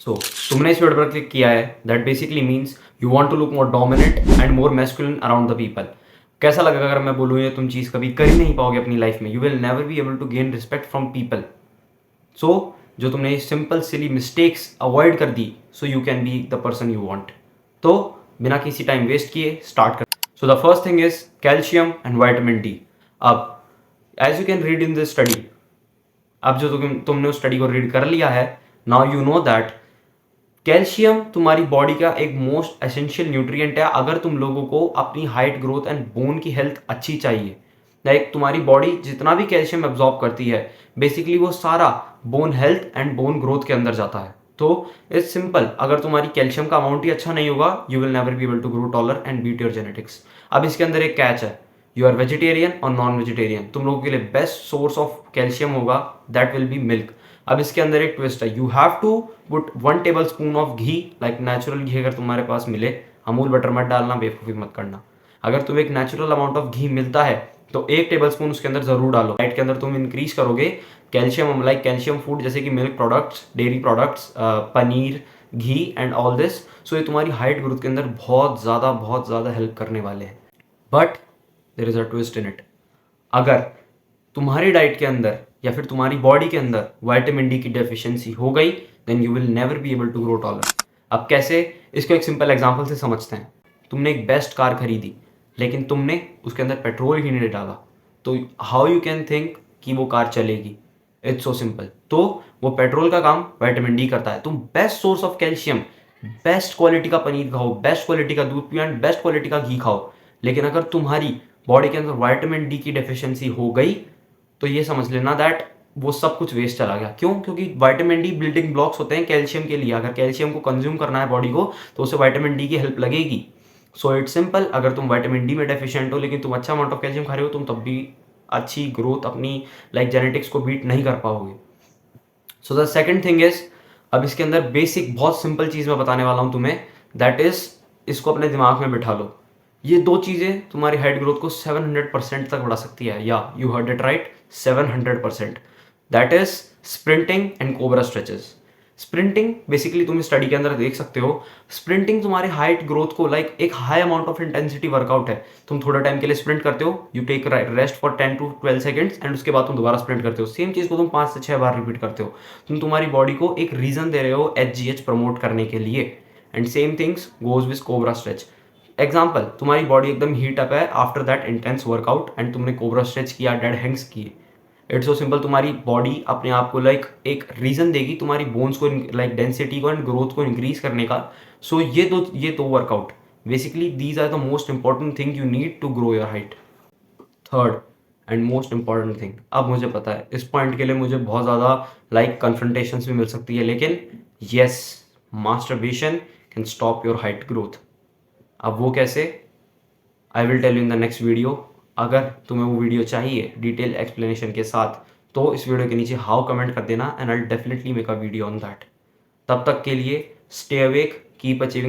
सो तुमने इस वीडियो पर क्लिक किया है, that basically means you want to look more dominant and more masculine around the people. कैसा लगेगा अगर मैं बोलूँ ये तुम चीज़ कभी कर ही नहीं पाओगे अपनी लाइफ में। You will never be able to gain respect from people. So जो तुमने सिंपल सिली मिस्टेक्स अवॉइड कर दी, so you can be the person you want. तो बिना किसी टाइम वेस्ट किए स्टार्ट कर। So the first thing is calcium and vitamin D. अब as you can read in this study, अब जो तुमने उस स्टडी को रीड कर लिया है, now you know that calcium तुम्हारी बॉडी का एक मोस्ट एसेंशियल न्यूट्रिएंट है। अगर तुम लोगों को अपनी हाइट, ग्रोथ एंड बोन की हेल्थ अच्छी चाहिए, लाइक तुम्हारी बॉडी जितना भी कैल्शियम एब्जॉर्ब करती है, बेसिकली वो सारा bone health and bone growth के अंदर जाता है। तो इट्स सिंपल, अगर तुम्हारी कैल्शियम का अमाउंट ही अच्छा नहीं होगा, you will never be able to grow taller and beat your genetics. अब इसके अंदर एक कैच है, यू आर वेजिटेरियन और नॉन वेजिटेरियन, तुम लोगों के लिए बेस्ट सोर्स ऑफ कैल्शियम होगा दैट विल बी मिल्क। अब इसके अंदर एक ट्विस्ट है, you have to put 1 table spoon of ghee, like natural ghee अगर तुम्हारे पास मिले, अमूल बटर मत डालना, बेवकूफ़ी मत करना। अगर तुम्हें एक नेचुरल अमाउंट ऑफ घी मिलता है तो 1 टेबल स्पून उसके अंदर जरूर डालो। डाइट के अंदर तुम इंक्रीज करोगे कैल्शियम, लाइक कैल्शियम फूड जैसे कि milk products, dairy products, paneer, ghee and all this. So ये तुम्हारी हाइट ग्रोथ के अंदर बहुत ज़्यादा हेल्प करने वाले हैं। But there is a twist in it, अगर तुम्हारी डाइट के अंदर या फिर तुम्हारी बॉडी के अंदर विटामिन डी की डेफिशिएंसी हो गई, then you will never be able to grow taller. अब कैसे, इसको एक सिंपल एग्जांपल से समझते हैं। तुमने एक बेस्ट कार खरीदी, लेकिन तुमने उसके अंदर पेट्रोल ही नहीं डाला, तो हाउ यू कैन थिंक कि वो कार चलेगी? It's so simple. तो वो पेट्रोल का काम विटामिन डी करता है। तुम best source of calcium, best quality का पनीर खाओ, बेस्ट क्वालिटी का दूध पियो एंड बेस्ट क्वालिटी का घी खाओ, लेकिन अगर तुम्हारी बॉडी के अंदर विटामिन डी की डेफिशिएंसी हो गई, तो ये समझ लेना दैट वो सब कुछ वेस्ट चला गया। क्यों? क्योंकि विटामिन डी बिल्डिंग ब्लॉक्स होते हैं कैल्शियम के लिए। अगर कैल्शियम को कंज्यूम करना है बॉडी को, तो उसे विटामिन डी की हेल्प लगेगी। सो इट्स सिंपल, अगर तुम विटामिन डी में डेफिशिएंट हो लेकिन तुम अच्छा अमाउंट ऑफ कैल्शियम खा रहे हो, तुम तब भी अच्छी ग्रोथ अपनी लाइक जेनेटिक्स को बीट नहीं कर पाओगे। So the second thing is, अब इसके अंदर बेसिक बहुत सिंपल चीज़ मैं बताने वाला हूँ तुम्हें, दैट इज, इसको अपने दिमाग में बिठा लो। ये 2 चीज़ें तुम्हारी हाइट ग्रोथ को 700% तक बढ़ा सकती है। Yeah you heard it right, 700%। That is sprinting and cobra stretches. Sprinting basically तुम स्टडी के अंदर देख सकते हो, स्प्रिंटिंग तुम्हारे हाइट ग्रोथ को लाइक एक high amount of intensity workout है। तुम थोड़ा टाइम के लिए स्प्रिंट करते हो, you take rest for 10 to 12 seconds and उसके बाद तुम दोबारा स्प्रिंट करते हो। सेम चीज़ को तुम 5 से 6 बार रिपीट करते हो। तुम तुम्हारी बॉडी को एक रीजन दे रहे हो HGH प्रमोट करने के लिए। And same things goes with cobra stretch. Example, तुम्हारी बॉडी एकदम हीट अप है after that intense workout and तुमने कोबरा स्ट्रेच किया, डेड हैंग्स किए। इट्स सो सिंपल, तुम्हारी बॉडी अपने आप को लाइक एक रीजन देगी तुम्हारी बोन्स को लाइक डेंसिटी को एंड ग्रोथ को इंक्रीज करने का। सो ये दो workout basically these are the most important thing you need to grow your height. Third and most important thing, अब मुझे पता है इस पॉइंट के लिए मुझे बहुत ज़्यादा लाइक कन्फ्रंटेशंस भी मिल सकती है, लेकिन yes, masturbation can stop your height growth. अब वो कैसे, I will tell you in the next video. अगर तुम्हें वो वीडियो चाहिए डिटेल एक्सप्लेनेशन के साथ, तो इस वीडियो के नीचे हाउ कमेंट कर देना and I will definitely make a video on that. तब तक के लिए स्टे अवेक, कीप अचीविंग।